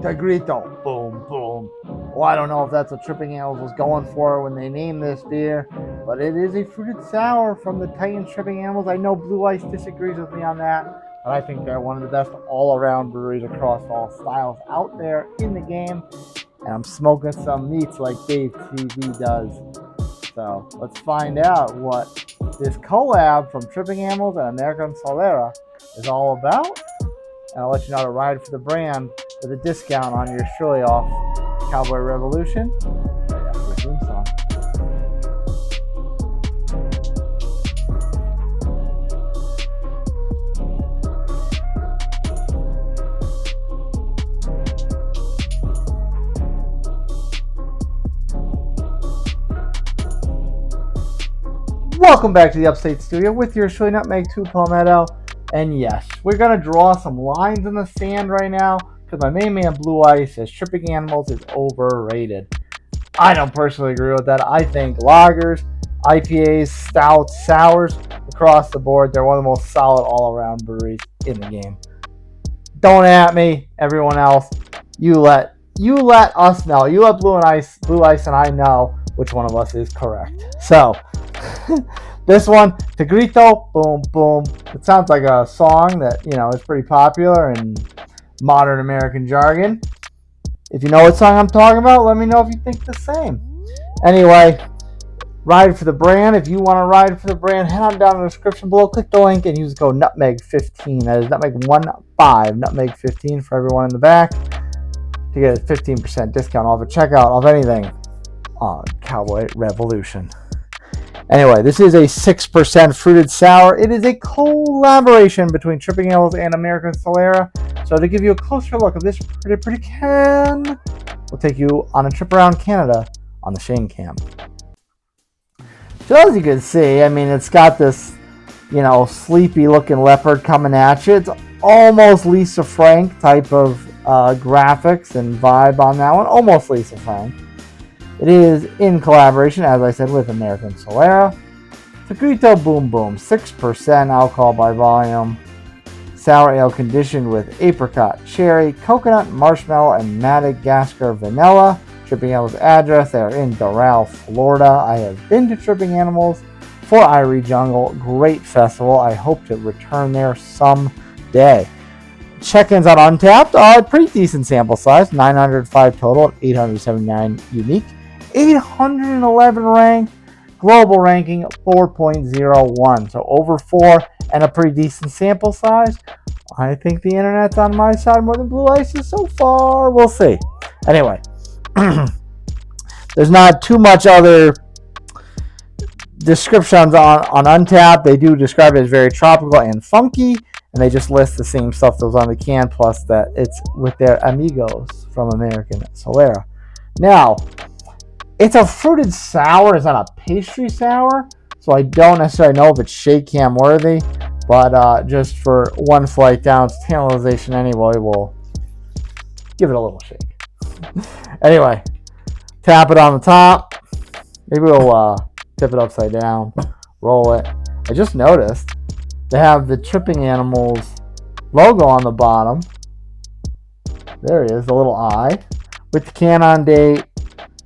Tigrito, boom, boom. Well, I don't know if that's what Tripping Animals was going for when they named this beer, but it is a fruited sour from the Titan Tripping Animals. I know Blue Ice disagrees with me on that, but I think they're one of the best all-around breweries across all styles out there in the game. And I'm smoking some meats like Dave TV does. So let's find out what this collab from Tripping Animals and American Solera is all about. And I'll let you know how to ride for the brand with a discount on your surely off Cowboy Revolution right after the theme song. Welcome back to the Upstate Studio with your Surely Nutmeg 2 Palmetto. And yes, we're going to draw some lines in the sand right now because my main man Blue Ice says Tripping Animals is overrated. I don't personally agree with that. I think lagers, IPAs, stouts, sours, across the board, they're one of the most solid all-around breweries in the game. Don't at me, everyone else. You let us know. You let Blue Ice and I know which one of us is correct. So, this one, Tigrito, boom, boom. It sounds like a song that, is pretty popular in modern American jargon. If you know what song I'm talking about, let me know if you think the same. Anyway, ride for the brand. If you want to ride for the brand, head on down in the description below. Click the link and use the code NUTMEG15. That is NUTMEG15, NUTMEG15 for everyone in the back to get a 15% discount off at checkout of anything on Cowboy Revolution. Anyway, this is a 6% fruited sour. It is a collaboration between Tripping Animals and American Solera. So to give you a closer look of this pretty can, we'll take you on a trip around Canada on the Shane Cam. So as you can see, it's got this, sleepy looking leopard coming at you. It's almost Lisa Frank type of graphics and vibe on that one. Almost Lisa Frank. It is in collaboration, as I said, with American Solera. Tigrito Boom Boom, 6% alcohol by volume. Sour ale conditioned with apricot, cherry, coconut, marshmallow, and Madagascar Vanilla. Tripping Animals address, they are in Doral, Florida. I have been to Tripping Animals for Irie Jungle. Great festival. I hope to return there someday. Check-ins on Untapped are a pretty decent sample size, 905 total, 879 unique. 811 ranked, global ranking 4.01, so over 4 and a pretty decent sample size. I think the internet's on my side more than Blue Ice is so far. We'll see. Anyway, there's not too much other descriptions on Untapped. They do describe it as very tropical and funky, and they just list the same stuff that was on the can, plus that it's with their amigos from American Solera. Now, it's a fruited sour. It's not a pastry sour, so I don't necessarily know if it's shake cam worthy, but just for one flight down, it's tantalization anyway, we'll give it a little shake. Anyway, tap it on the top. Maybe we'll tip it upside down, roll it. I just noticed they have the Tripping Animals logo on the bottom. There it is, the little eye, with the can on date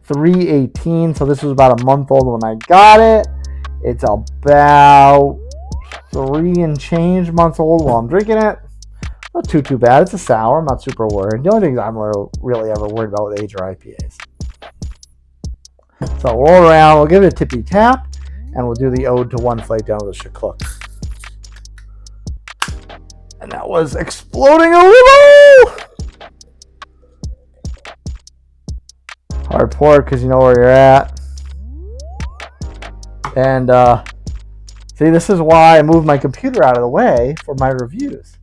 3/18, so this was about a month old when I got it. It's about 3 and change months old while I'm drinking it. Not too bad. It's a sour. I'm not super worried. The only things I'm really ever worried about with age are IPAs. So roll around. We'll give it a tippy tap, and we'll do the ode to one flight down with the Shaklook. And that was exploding a little. Hard pour because you know where you're at. And see, this is why I moved my computer out of the way for my reviews.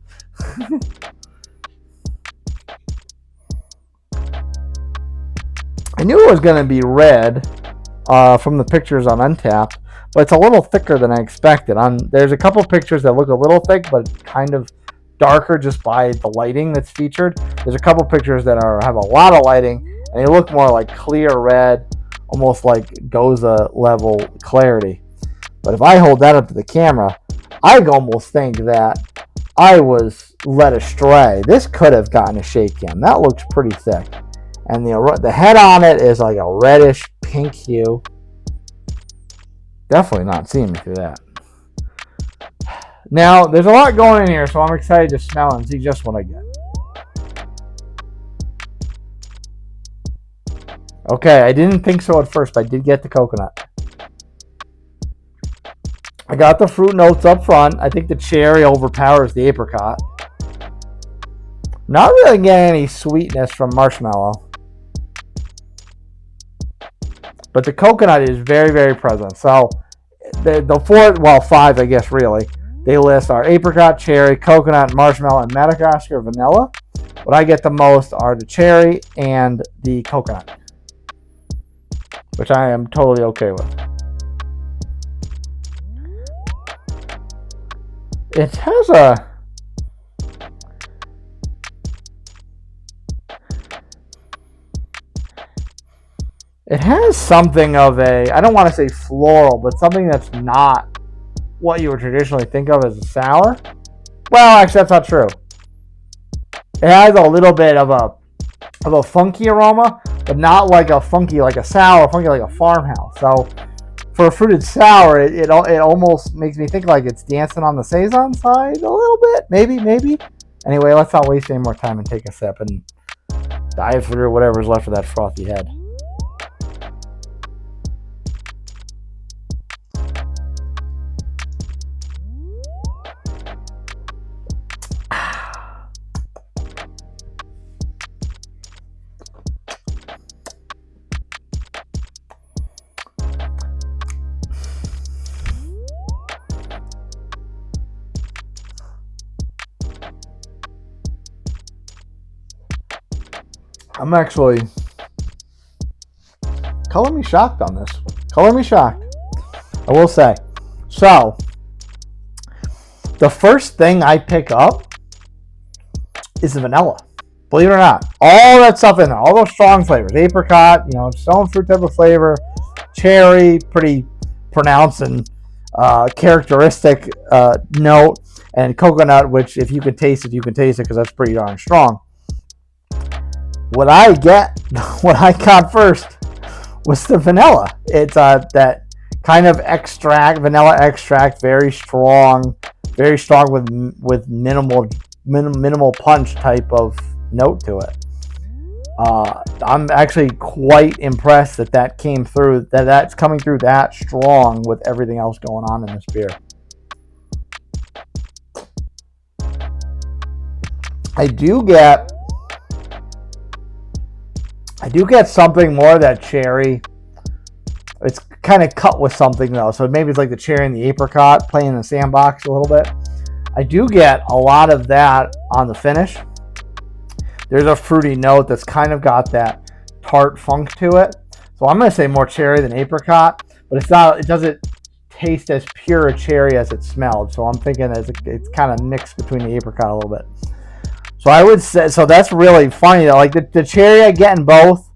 I knew it was going to be red from the pictures on Untapped, but it's a little thicker than I expected. There's a couple pictures that look a little thick, but kind of darker just by the lighting that's featured. There's a couple pictures that have a lot of lighting, and they look more like clear red, almost like Goza level clarity. But if I hold that up to the camera, I almost think that I was led astray. This could have gotten a shake can. That looks pretty thick. And the head on it is like a reddish pink hue. Definitely not seeing me through that. Now, there's a lot going in here, so I'm excited to smell and see just what I get. Okay, I didn't think so at first, but I did get the coconut. I got the fruit notes up front. I think the cherry overpowers the apricot. Not really getting any sweetness from marshmallow. But the coconut is very, very present. So the four, well, five, I guess, really. They list our apricot, cherry, coconut, marshmallow, and Madagascar Vanilla. What I get the most are the cherry and the coconut, which I am totally okay with. It has a... It has something of a, I don't want to say floral, but something that's not what you would traditionally think of as a sour. Well, actually, that's not true. It has a little bit of a funky aroma, but not like a funky like a sour, funky like a farmhouse. So for a fruited sour, it almost makes me think like it's dancing on the Saison side a little bit. Maybe. Anyway, let's not waste any more time and take a sip and dive through whatever's left of that frothy head. I'm actually, color me shocked on this. Color me shocked, I will say. So, the first thing I pick up is the vanilla. Believe it or not. All that stuff in there, all those strong flavors. Apricot, stone fruit type of flavor. Cherry, pretty pronounced and characteristic note. And coconut, which if you could taste it, you can taste it because that's pretty darn strong. What I got first was the vanilla. It's that kind of extract, vanilla extract, very strong with minimal punch type of note to it. I'm actually quite impressed that came through. That's coming through that strong with everything else going on in this beer. I do get something more of that cherry. It's kind of cut with something though, so maybe it's like the cherry and the apricot playing in the sandbox a little bit. I do get a lot of that on the finish. There's a fruity note that's kind of got that tart funk to it. So I'm going to say more cherry than apricot, but it doesn't taste as pure a cherry as it smelled. So I'm thinking it's kind of mixed between the apricot a little bit. So I would say, so that's really funny though. Like the cherry I get in both.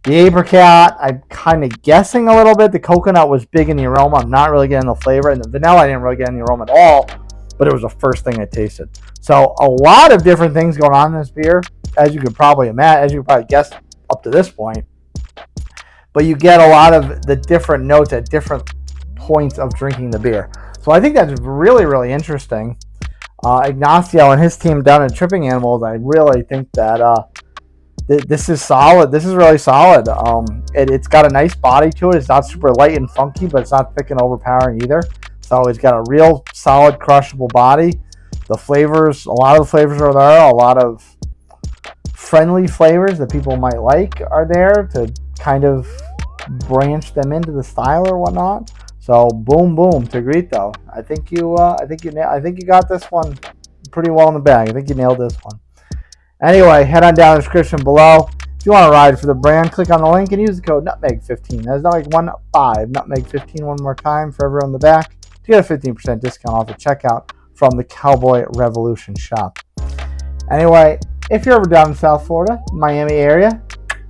The apricot, I'm kind of guessing a little bit. The coconut was big in the aroma. I'm not really getting the flavor. And the vanilla, I didn't really get in the aroma at all. But it was the first thing I tasted. So a lot of different things going on in this beer, as you could probably imagine, as you could probably guess up to this point. But you get a lot of the different notes at different points of drinking the beer. So I think that's really, really interesting. Ignacio and his team down at Tripping Animals, I really think that this is solid. This is really solid. It's got a nice body to it. It's not super light and funky, but it's not thick and overpowering either. So it's got a real solid crushable body. The flavors, a lot of the flavors are there. A lot of friendly flavors that people might like are there to kind of branch them into the style or whatnot. So boom, Tigrito. I think you got this one pretty well in the bag. I think you nailed this one. Anyway, head on down to the description below. If you want to ride for the brand, click on the link and use the code Nutmeg15. That's Nutmeg15. Nutmeg15 one more time for everyone in the back to get a 15% discount off at checkout from the Cowboy Revolution shop. Anyway, if you're ever down in South Florida, Miami area,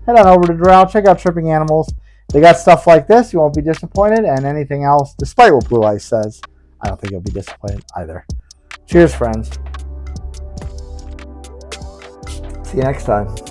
head on over to Doral. Check out Tripping Animals. They got stuff like this. You won't be disappointed. And anything else, despite what Blue Ice says, I don't think you'll be disappointed either. Cheers, friends. see you next time.